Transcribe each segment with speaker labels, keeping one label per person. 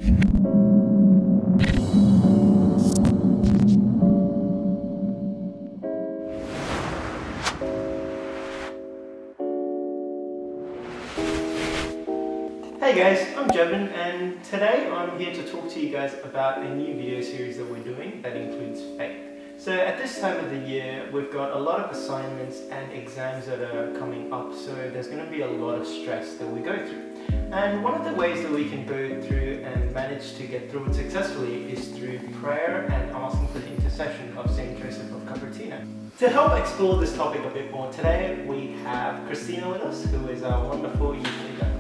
Speaker 1: Hey guys, I'm Jevin and today I'm here to talk to you guys about a new video series that we're doing that includes faith. So at this time of the year we've got a lot of assignments and exams that are coming up, so there's going to be a lot of stress that we go through. And one of the ways that we can go through and manage to get through it successfully is through prayer and asking for the intercession of Saint Joseph of Cupertino. To help explore this topic a bit more, today we have Christina with us, who is our wonderful youth leader.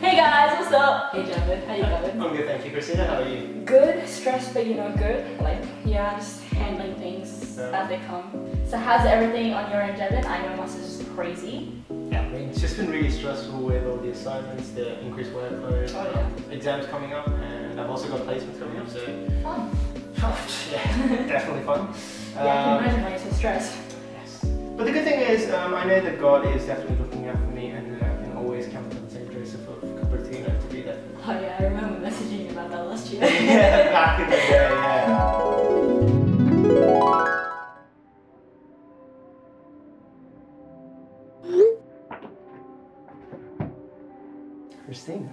Speaker 2: Hey guys, what's up? Hey Jevin, how you going?
Speaker 1: I'm good, thank you. Christina, how are you?
Speaker 2: Good, stressed but good. Like, yeah, just handling things as they come. So how's everything on your end, Jevin? I know mine is just crazy.
Speaker 1: Yeah, I mean, it's just been really stressful with all the assignments, the increased workload, exams coming up, and I've also got placements coming up, so...
Speaker 2: Fun.
Speaker 1: Yeah, definitely fun.
Speaker 2: Yeah, I can imagine why you're so stressed.
Speaker 1: Yes. But the good thing is, I know that God is definitely looking out for me, and I can always count on Saint Joseph of Cupertino to be there.
Speaker 2: Oh yeah, I remember messaging you about that last year.
Speaker 1: Yeah, back in the day, yeah. Christina.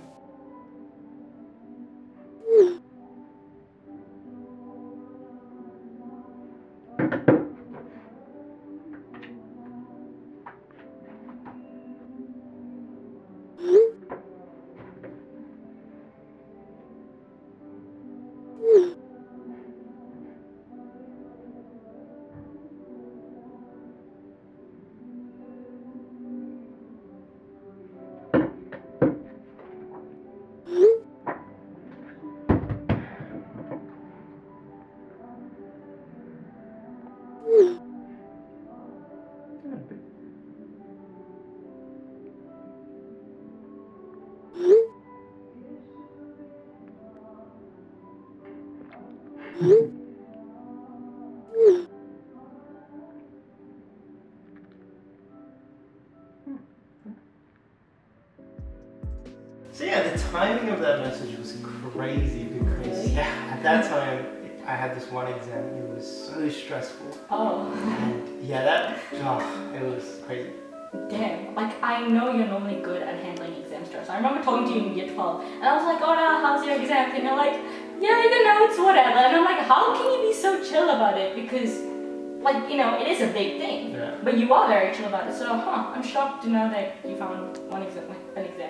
Speaker 1: So yeah, the timing of that message was crazy because at that time I had this one exam. It was so stressful.
Speaker 2: Oh.
Speaker 1: And yeah, it was crazy.
Speaker 2: Damn, like I know you're normally good at handling exam stress. I remember talking to you in year 12 and I was like, oh no, how's your exam? And you're like, yeah, it's whatever. And I'm like, how can you be so chill about it? Because like, it is a big thing.
Speaker 1: Yeah.
Speaker 2: But you are very chill about it. So, I'm shocked to know that you found an exam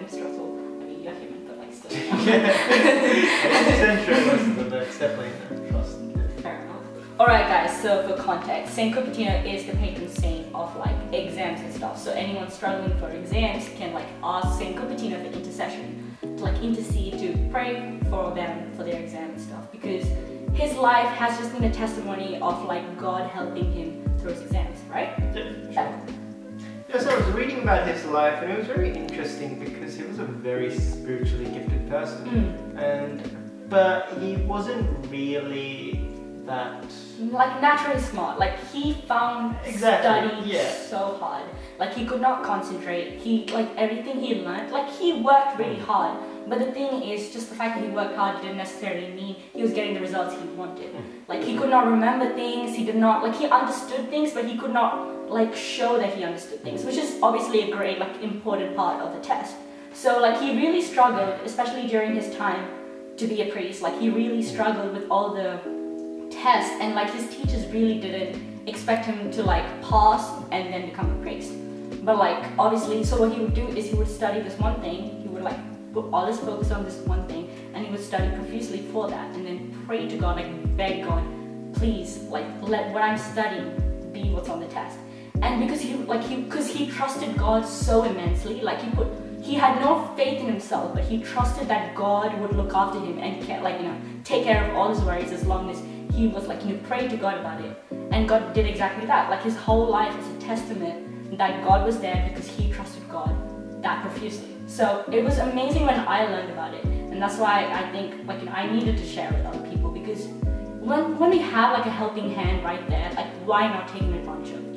Speaker 2: stressful. I mean, you're human, but like still.
Speaker 1: It's definitely trust.
Speaker 2: Fair enough. Alright guys, so for context, Saint Cupertino is the patron saint of like exams and stuff. So anyone struggling for exams can like ask Saint Cupertino for intercession, to like intercede, to pray for them for their exam and stuff. Because his life has just been a testimony of like God helping him through his exams, right?
Speaker 1: Yeah, sure. Yeah, so I was reading about his life and it was very interesting because he was a very spiritually gifted person. But he wasn't really that...
Speaker 2: like naturally smart. Like he found studying so hard. Like he could not concentrate. Like everything he learned, like he worked really hard. But the thing is, just the fact that he worked hard didn't necessarily mean he was getting the results he wanted. Like he could not remember things, he understood things, but he could not like show that he understood things, which is obviously a great like important part of the test. So like he really struggled, especially during his time to be a priest. Like he really struggled with all the tests, and like his teachers really didn't expect him to like pass and then become a priest. But like obviously, so what he would do is he would study this one thing, he would like put all his focus on this one thing, and he would study profusely for that, and then pray to God, like beg God, please, like let what I'm studying be what's on the test. And because he trusted God so immensely, like he had no faith in himself, but he trusted that God would look after him and take care of all his worries as long as he was like prayed to God about it. And God did exactly that. Like his whole life is a testament that God was there because he trusted God that profusely. So it was amazing when I learned about it, and that's why I think I needed to share with other people, because when we have like a helping hand right there, like why not take advantage of it,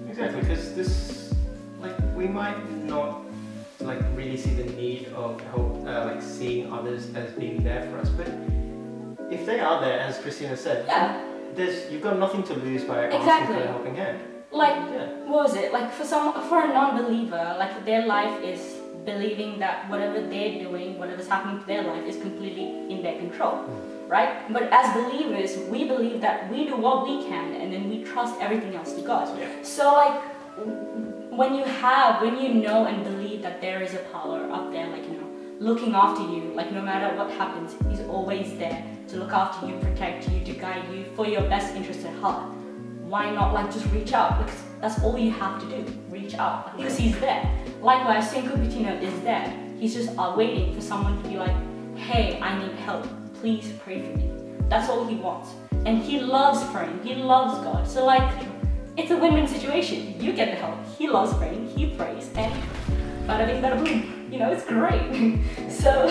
Speaker 1: Exactly, because this, like, we might not to like really see the need of help, like seeing others as being there for us. But if they are there, as Christina said, you've got nothing to lose by asking for a helping hand.
Speaker 2: Like, what was it? Like for a non-believer, like their life is believing that whatever they're doing, whatever's happening to their life is completely in their control, right? But as believers, we believe that we do what we can and then we trust everything else to God. So like, when you know and believe that there is a power up there, like, you know, looking after you, like no matter what happens, He's always there to look after you, protect you, to guide you for your best interest at heart. Why not like just reach out? Because that's all you have to do, reach out, because He's there. Likewise, St. Cupertino is there. He's just waiting for someone to be like, hey, I need help, please pray for me. That's all He wants. And He loves praying, He loves God. So like, it's a win-win situation. You get the help, He loves praying, He prays, and bada bing, bada boom. You know, it's great. So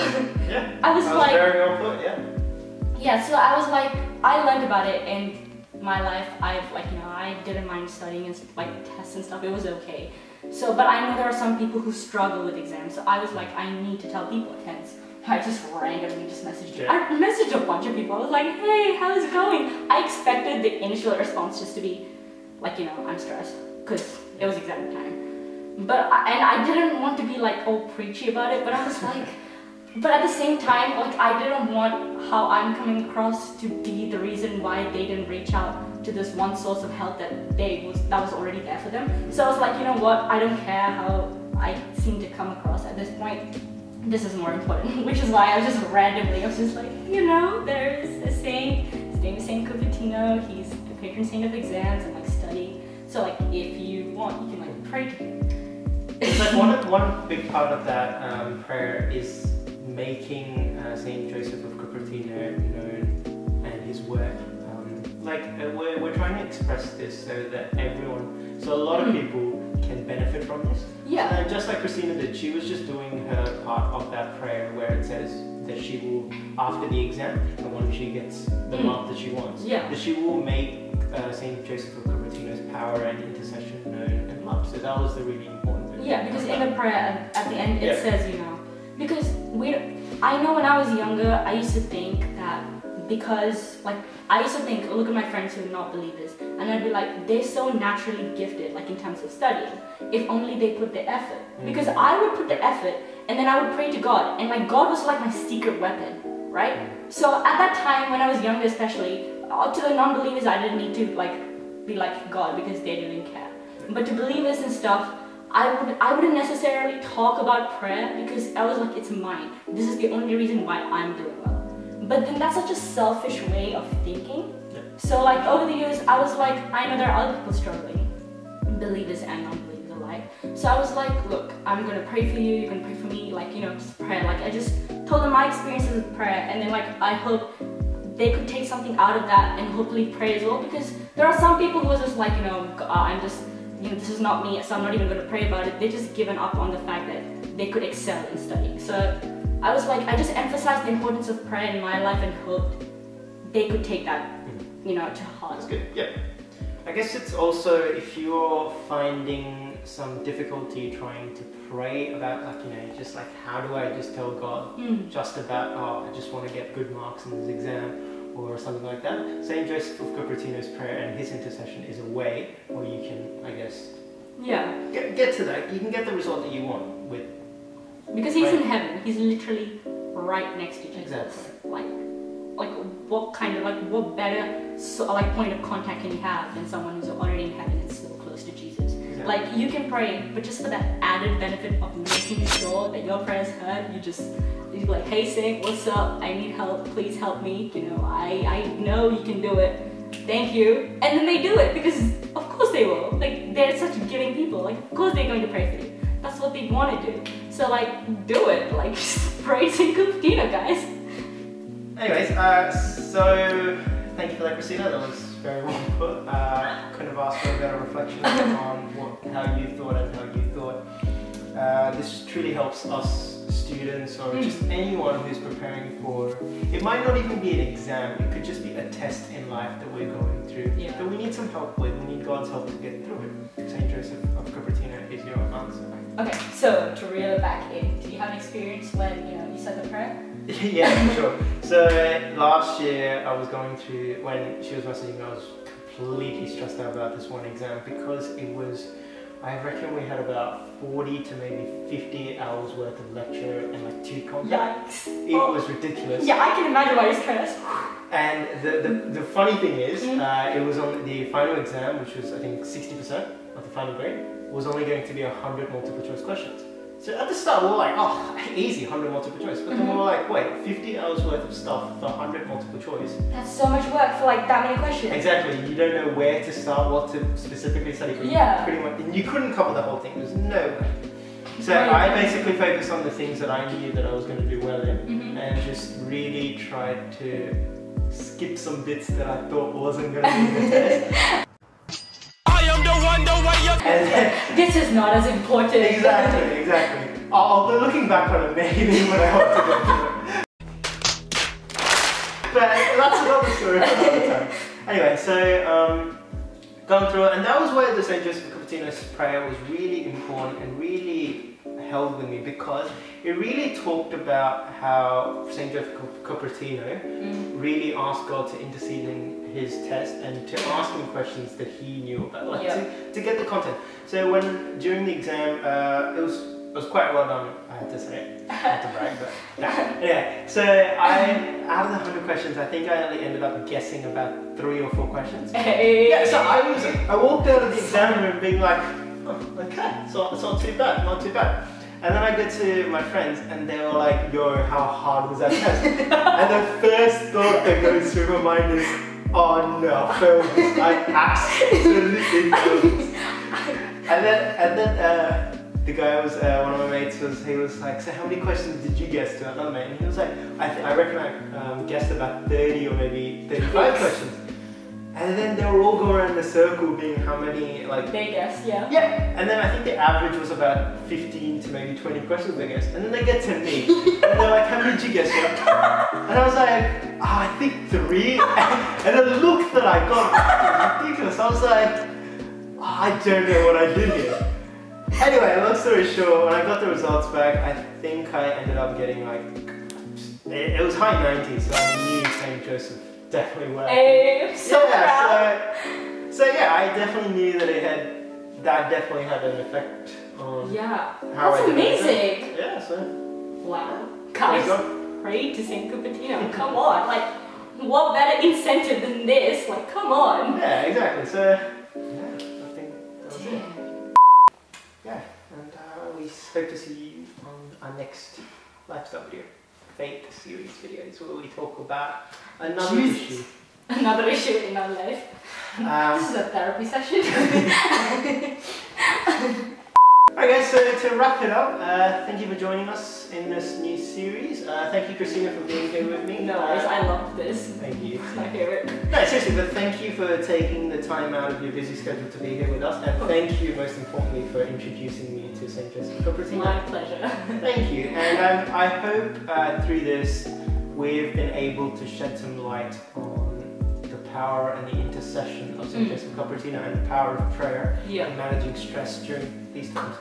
Speaker 2: I was like,
Speaker 1: very well put,
Speaker 2: so I was like, I learned about it in my life. I've like, you know, I didn't mind studying and like tests and stuff, it was okay. So, but I know there are some people who struggle with exams, so I was like, I need to tell people, hence I just randomly just messaged you. I messaged a bunch of people. I was like, hey, how's it going? I expected the initial response just to be like, you know, I'm stressed because it was exam time. But I didn't want to be like all preachy about it, but I was like, but at the same time, like I didn't want how I'm coming across to be the reason why they didn't reach out to this one source of help that was already there for them. So I was like, you know what, I don't care how I seem to come across at this point. This is more important, which is why I was just randomly, I was just like, you know, there's a saint, his name is St. Cupertino, he's the patron saint of exams and like study. So like, if you want, you can like pray to him.
Speaker 1: It's like one big part of that prayer is making Saint Joseph of Cupertino known and his work. We're trying to express this so that everyone, so a lot of people can benefit from this. So just like Christina did, she was just doing her part of that prayer where it says that she will, after the exam, and when she gets the mark that she wants, that she will make Saint Joseph of Cupertino's power and intercession known and loved. So that was the really important bit.
Speaker 2: Yeah, because in the prayer at the end it says, you know, because I know when I was younger, I used to think that because, like, I used to think, look at my friends who are not believers, and I'd be like, they're so naturally gifted, like in terms of studying, if only they put the effort. Because I would put the effort, and then I would pray to God, and like God was like my secret weapon, right? So at that time, when I was younger especially, to the non-believers, I didn't need to like be like God because they didn't care. But to believers and stuff, I wouldn't necessarily talk about prayer because I was like, it's mine. This is the only reason why I'm doing well. But then that's such a selfish way of thinking. So like over the years, I was like, I know there are other people struggling, believers and non-believers alike. So I was like, look, I'm gonna pray for you, you're gonna pray for me, like, you know, just prayer. Like I just told them my experiences with prayer, and then like I hope they could take something out of that and hopefully pray as well, because there are some people who are just like, you know, I'm just, you know, this is not me, so I'm not even gonna pray about it. They just given up on the fact that they could excel in studying. So I was like, I just emphasized the importance of prayer in my life and hoped they could take that, you know, to heart.
Speaker 1: That's good, yeah. I guess it's also, if you're finding some difficulty trying to pray about, like, you know, just like, how do I just tell God just about, oh, I just want to get good marks in this exam or something like that. St. Joseph of Cupertino's prayer and his intercession is a way where you can, I guess, get to that. You can get the result that you want with.
Speaker 2: Because he's in heaven, he's literally right next to Jesus.
Speaker 1: Exactly.
Speaker 2: Like what kind of, like, what better point of contact can you have than someone who's already in heaven and still close to Jesus? Exactly. Like, you can pray, but just for that added benefit of making sure that your prayer's heard, you're like, hey Saint, what's up? I need help, please help me. You know, I know you can do it. Thank you. And then they do it, because of course they will. Like, they're such giving people. Like, of course they're going to pray for you. That's what they want to do. So like, do it. Like, just pray St. Cupertino, guys.
Speaker 1: Anyways, so thank you for that, Christina. That was very well put. Couldn't have asked for a better reflection on how you thought and how you thought. This truly helps us students or just anyone who's preparing for, it might not even be an exam, it could just be a test in life that we're going through, that we need some help with, we need God's help to get through it. St. Joseph of Cupertino is your answer.
Speaker 2: Okay, so to reel it back in, do you have an experience when you said the prayer?
Speaker 1: Yeah, for sure. So last year I was going through, when she was messaging me, I was completely stressed out about this one exam because it was, I reckon we had about 40 to maybe 50 hours worth of lecture and like 2 content.
Speaker 2: Yikes.
Speaker 1: It was ridiculous.
Speaker 2: Yeah, I can imagine why you're stressed.
Speaker 1: And the funny thing is, it was on the final exam, which was I think 60% of the final grade, was only going to be 100 multiple choice questions. So at the start we were like, oh, easy, 100 multiple choice. But then we were like, wait, 50 hours worth of stuff for 100 multiple choice.
Speaker 2: That's so much work for like that many questions.
Speaker 1: Exactly, you don't know where to start, what to specifically study for. Pretty much, and you couldn't cover the whole thing, there's no way. So I basically focused on the things that I knew that I was going to do well in, and just really tried to skip some bits that I thought wasn't going to be the test.
Speaker 2: This is not as important.
Speaker 1: Exactly. Although looking back on it, maybe when I want to go through it. But that's another story for another time. Anyway, so going through it, and that was where the St. Joseph of Cupertino's prayer was really important and really held with me, because it really talked about how St. Joseph of Cupertino really asked God to intercede in his test and to ask him questions that he knew about, like to get the content. So when during the exam, it was quite well done, I have to say, not to brag, but yeah. So out of the 100 questions, I think I only ended up guessing about 3 or 4 questions. Yeah, so I walked out of the exam room being like, oh, okay, so it's not too bad, not too bad. And then I go to my friends and they were like, yo, how hard was that test? And the first thought that goes through my mind is, oh no, I failed this. I absolutely failed this. And then the guy was, one of my mates he was like, so how many questions did you guess to? Another mate, and he was like, I reckon I guessed about 30 or maybe 35 questions. And then they were all going around in a circle being how many, like...
Speaker 2: They guessed, yeah.
Speaker 1: Yeah, and then I think the average was about 15 to maybe 20 questions they guessed. And then they get to me, and they're like, how many did you guess? And I was like, oh, I think 3. And the look that I got was ridiculous. I was like, oh, I don't know what I did here. Anyway, long story short, when I got the results back, I think I ended up getting like... It was high 90s, so I knew St. Joseph definitely worked.
Speaker 2: Hey, I'm so proud.
Speaker 1: So yeah, I definitely knew that definitely had an effect on how
Speaker 2: that's amazing.
Speaker 1: Yeah, so
Speaker 2: wow. Guys, pray to St. Cupertino. Come on, like what better incentive than this? Like, come on.
Speaker 1: Yeah, exactly. So yeah, I think that was it. Yeah, and we hope to see you on our next lifestyle video. Faith series videos where we talk about another issue.
Speaker 2: Another issue in our life. This is a therapy session.
Speaker 1: Okay, so to wrap it up, thank you for joining us in this new series. Thank you, Christina, for being here with me.
Speaker 2: No worries, I love this.
Speaker 1: Thank you.
Speaker 2: It's my favourite.
Speaker 1: No, seriously, but thank you for taking the time out of your busy schedule to be here with us, and thank you, most importantly, for introducing me to St. Joseph of Cupertino.
Speaker 2: My pleasure.
Speaker 1: Thank you, and I hope through this we've been able to shed some light on the power and the intercession of St. Joseph of Cupertino and the power of prayer and managing stress during these times.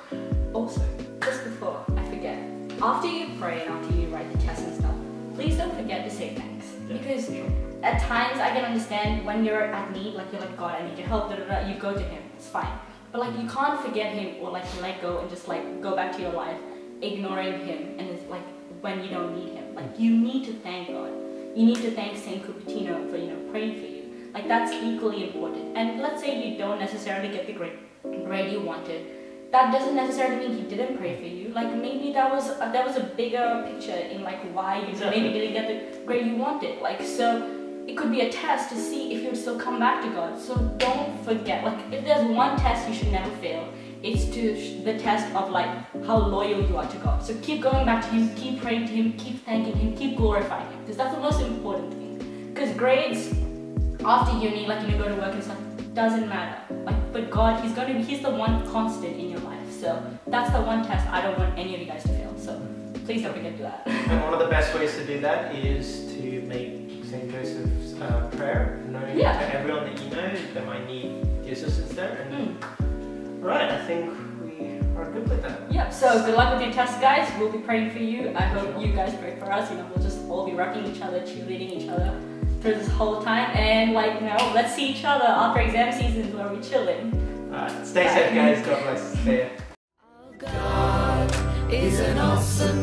Speaker 2: Also, just before I forget, after you pray and after you write the test and stuff, please don't forget to say thanks. Because at times I can understand when you're at need, like you're like, God, I need your help, you go to him, it's fine. But like you can't forget him or like let go and just like go back to your life, ignoring him, and it's like when you don't need him. Like you need to thank God. You need to thank St. Cupertino for praying for you. Like that's equally important. And let's say you don't necessarily get the grade you wanted. That doesn't necessarily mean he didn't pray for you. Like maybe that was a bigger picture in like why you maybe didn't get the grade you wanted. Like so it could be a test to see if you'd still come back to God. So don't forget, like if there's one test you should never fail, it's the test of like how loyal you are to God. So keep going back to him, keep praying to him, keep thanking him, keep glorifying him. Because that's the most important thing. Because grades after uni, like go to work and stuff, doesn't matter. Like, but God, he's the one constant in your life. So that's the one test I don't want any of you guys to fail. So please don't forget that.
Speaker 1: And one of the best ways to do that is to make St. Joseph's prayer known to everyone that you know that might need the assistance there. And right, I think we are good with that.
Speaker 2: Yep, so good luck with your test, guys. We'll be praying for you. I hope you guys pray for us. You know, we'll just all be rocking each other, cheerleading each other through this whole time. And like, you know, let's see each other after exam seasons where we're chilling.
Speaker 1: Alright, stay safe guys. God bless. See ya.
Speaker 3: God is an awesome